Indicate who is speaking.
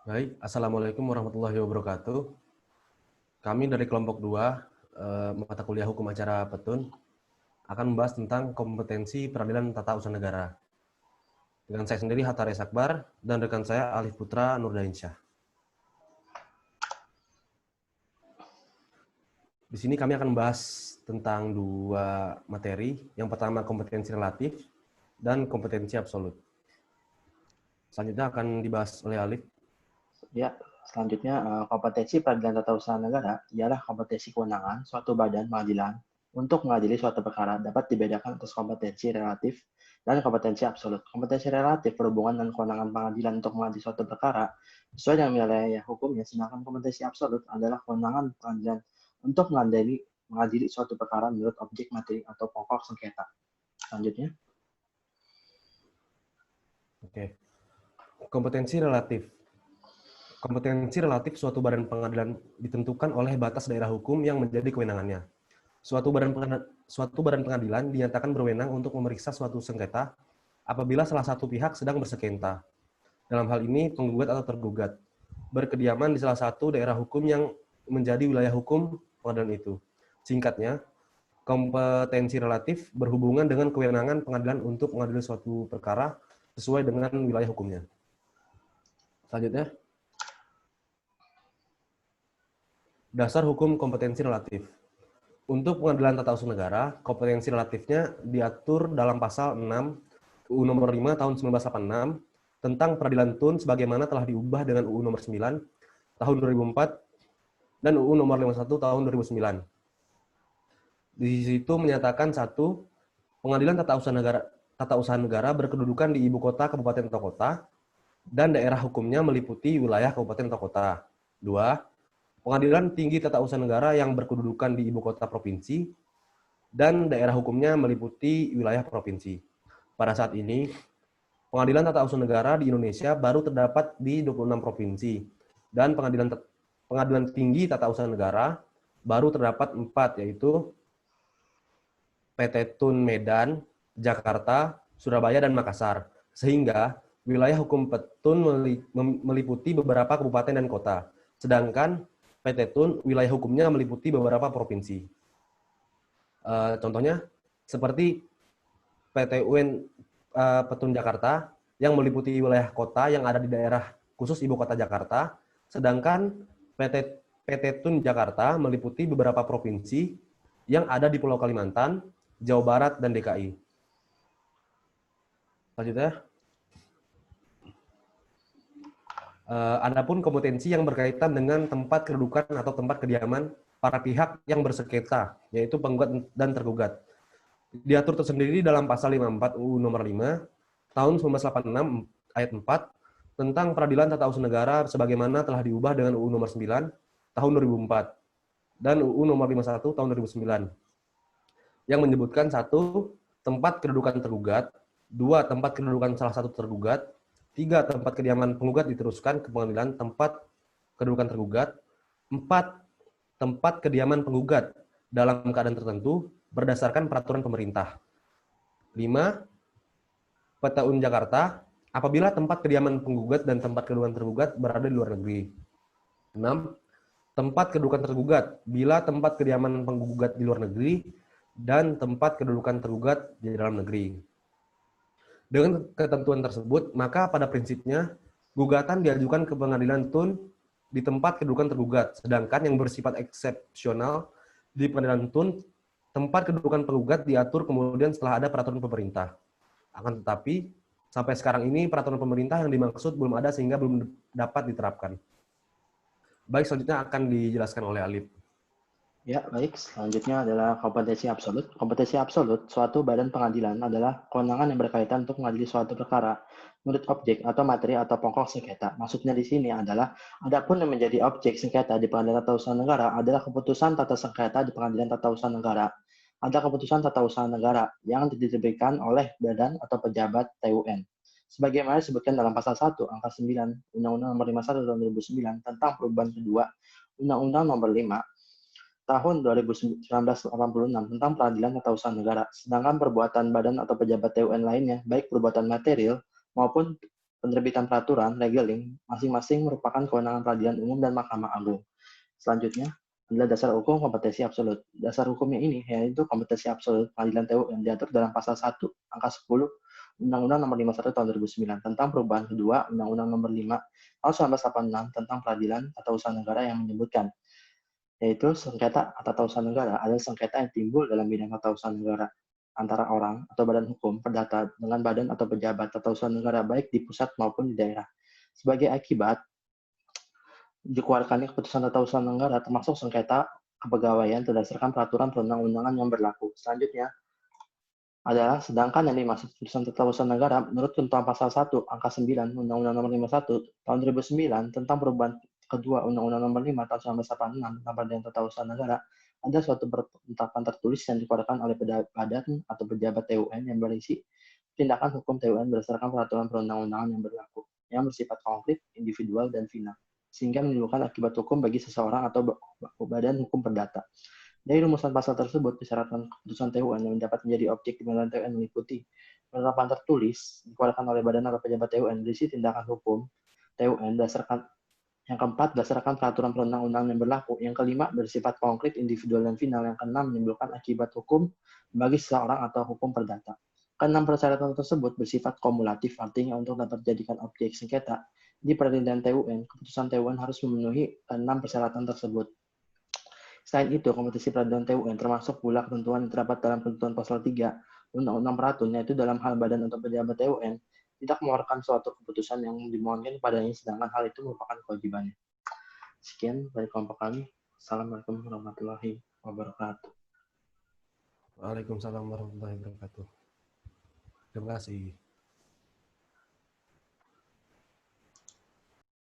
Speaker 1: Baik, Assalamualaikum warahmatullahi wabarakatuh. Kami dari kelompok 2, mata kuliah Hukum Acara Petun, akan membahas tentang kompetensi peradilan tata usaha negara. Dengan saya sendiri, Hatta Reza Akbar, dan rekan saya, Alif Putra Nurdainsyah. Di sini kami akan membahas tentang dua materi. Yang pertama, kompetensi relatif, dan kompetensi absolut. Selanjutnya akan dibahas oleh Alif.
Speaker 2: Ya, selanjutnya kompetensi peradilan tata usaha negara ialah kompetensi kewenangan suatu badan pengadilan untuk mengadili suatu perkara dapat dibedakan atas kompetensi relatif dan kompetensi absolut. Kompetensi relatif berhubungan dengan kewenangan pengadilan untuk mengadili suatu perkara sesuai dengan wilayah hukumnya, sedangkan kompetensi absolut adalah kewenangan pengadilan untuk mengadili suatu perkara menurut objek materi atau pokok sengketa. Selanjutnya.
Speaker 1: Oke. Kompetensi relatif. Kompetensi relatif suatu badan pengadilan ditentukan oleh batas daerah hukum yang menjadi kewenangannya. Suatu badan pengadilan dinyatakan berwenang untuk memeriksa suatu sengketa apabila salah satu pihak sedang bersengketa. Dalam hal ini, penggugat atau tergugat berkediaman di salah satu daerah hukum yang menjadi wilayah hukum pengadilan itu. Singkatnya, kompetensi relatif berhubungan dengan kewenangan pengadilan untuk mengadili suatu perkara sesuai dengan wilayah hukumnya. Selanjutnya, dasar hukum kompetensi relatif. Untuk pengadilan tata usaha negara, kompetensi relatifnya diatur dalam pasal 6 UU nomor 5 tahun 1986 tentang peradilan tun sebagaimana telah diubah dengan UU nomor 9 tahun 2004 dan UU nomor 51 tahun 2009. Di situ menyatakan satu, pengadilan tata usaha negara berkedudukan di ibu kota, kabupaten atau kota dan daerah hukumnya meliputi wilayah kabupaten atau kota. Dua, pengadilan tinggi tata usaha negara yang berkedudukan di ibu kota provinsi dan daerah hukumnya meliputi wilayah provinsi. Pada saat ini, pengadilan tata usaha negara di Indonesia baru terdapat di 26 provinsi dan pengadilan tinggi tata usaha negara baru terdapat 4, yaitu PT Tun Medan, Jakarta, Surabaya, dan Makassar. Sehingga wilayah hukum Petun meliputi beberapa kabupaten dan kota. Sedangkan PT Tun wilayah hukumnya meliputi beberapa provinsi. Contohnya seperti PT UN Petun Jakarta yang meliputi wilayah kota yang ada di daerah khusus ibu kota Jakarta, sedangkan PT Tun Jakarta meliputi beberapa provinsi yang ada di Pulau Kalimantan, Jawa Barat, dan DKI. Selanjutnya, adapun kompetensi yang berkaitan dengan tempat kedudukan atau tempat kediaman para pihak yang bersengketa, yaitu penggugat dan tergugat. Diatur tersendiri dalam pasal 54 UU nomor 5 tahun 1986 ayat 4 tentang peradilan tata usaha negara sebagaimana telah diubah dengan UU nomor 9 tahun 2004 dan UU nomor 51 tahun 2009 yang menyebutkan satu, tempat kedudukan tergugat, dua, tempat kedudukan salah satu tergugat, tiga, tempat kediaman penggugat diteruskan ke pengadilan tempat kedudukan tergugat, empat, tempat kediaman penggugat dalam keadaan tertentu berdasarkan peraturan pemerintah. 5. PT UN Jakarta apabila tempat kediaman penggugat dan tempat kedudukan tergugat berada di luar negeri. 6. Tempat kedudukan tergugat bila tempat kediaman penggugat di luar negeri dan tempat kedudukan tergugat di dalam negeri. Dengan ketentuan tersebut, maka pada prinsipnya gugatan diajukan ke pengadilan tun di tempat kedudukan tergugat, sedangkan yang bersifat eksepsional di pengadilan tun, tempat kedudukan penggugat diatur kemudian setelah ada peraturan pemerintah. Akan tetapi, sampai sekarang ini peraturan pemerintah yang dimaksud belum ada sehingga belum dapat diterapkan. Baik, selanjutnya akan dijelaskan oleh Alif.
Speaker 2: Ya, baik. Selanjutnya adalah kompetensi absolut. Kompetensi absolut, suatu badan pengadilan adalah kewenangan yang berkaitan untuk mengadili suatu perkara menurut objek atau materi atau pokok sengketa. Maksudnya di sini adalah, adapun yang menjadi objek sengketa di pengadilan tata usaha negara adalah keputusan tata sengketa di pengadilan tata usaha negara. Ada keputusan tata usaha negara yang diterbitkan oleh badan atau pejabat TUN. Sebagaimana disebutkan dalam pasal 1 angka 9 Undang-Undang Nomor 51 tahun 2009 tentang perubahan kedua Undang-Undang Nomor 5 tahun 1986 tentang peradilan tata usaha negara. Sedangkan perbuatan badan atau pejabat TUN lainnya, baik perbuatan material maupun Penerbitan peraturan, regeling, masing-masing merupakan kewenangan peradilan umum dan Mahkamah Agung. Selanjutnya adalah dasar hukum kompetensi absolut. Dasar hukumnya ini yaitu kompetensi absolut pengadilan TU yang diatur dalam pasal 1 angka 10 Undang-Undang Nomor 51 Tahun 2009 tentang perubahan kedua Undang-Undang Nomor 5 Tahun 1986 tentang peradilan tata usaha negara yang menyebutkan yaitu sengketa tata usaha negara adalah sengketa yang timbul dalam bidang tata usaha negara antara orang atau badan hukum perdata dengan badan atau pejabat tata usaha negara baik di pusat maupun di daerah. Sebagai akibat dikeluarkannya keputusan tata usaha negara termasuk sengketa kepegawaian berdasarkan peraturan perundang-undangan yang berlaku. Selanjutnya adalah sedangkan yang dimaksud keputusan tata usaha negara menurut ketentuan pasal 1 angka 9 Undang-Undang Nomor 51 Tahun 2009 tentang perubahan kedua Undang-Undang Nomor 5 Tahun 1986 tentang peradilan tata usaha negara ada suatu penetapan tertulis yang dikeluarkan oleh badan atau pejabat TUN yang berisi tindakan hukum TUN berdasarkan peraturan perundang-undangan yang berlaku yang bersifat konkret, individual, dan final sehingga menimbulkan akibat hukum bagi seseorang atau badan hukum perdata. Dari rumusan pasal tersebut, disyaratkan keputusan TUN yang dapat menjadi objek tindakan TUN meliputi penetapan tertulis dikeluarkan oleh badan atau pejabat TUN berisi tindakan hukum TUN berdasarkan yang keempat, berdasarkan peraturan perundang-undangan yang berlaku. Yang kelima, bersifat konkret, individual, dan final. Yang keenam, menimbulkan akibat hukum bagi seseorang atau hukum perdata. Keenam persyaratan tersebut bersifat kumulatif, artinya untuk dapat dijadikan objek sengketa di peradilan TUN, keputusan TUN harus memenuhi keenam persyaratan tersebut. Selain itu, kompetisi peradilan TUN termasuk pula ketentuan yang terdapat dalam ketentuan pasal 3 Undang-Undang Peratun, yaitu dalam hal badan atau pejabat TUN tidak mengeluarkan suatu keputusan yang dimohonkan kepadanya, sedangkan hal itu merupakan kewajibannya. Sekian dari kelompok kami. Assalamualaikum warahmatullahi wabarakatuh.
Speaker 1: Waalaikumsalam warahmatullahi wabarakatuh. Terima kasih.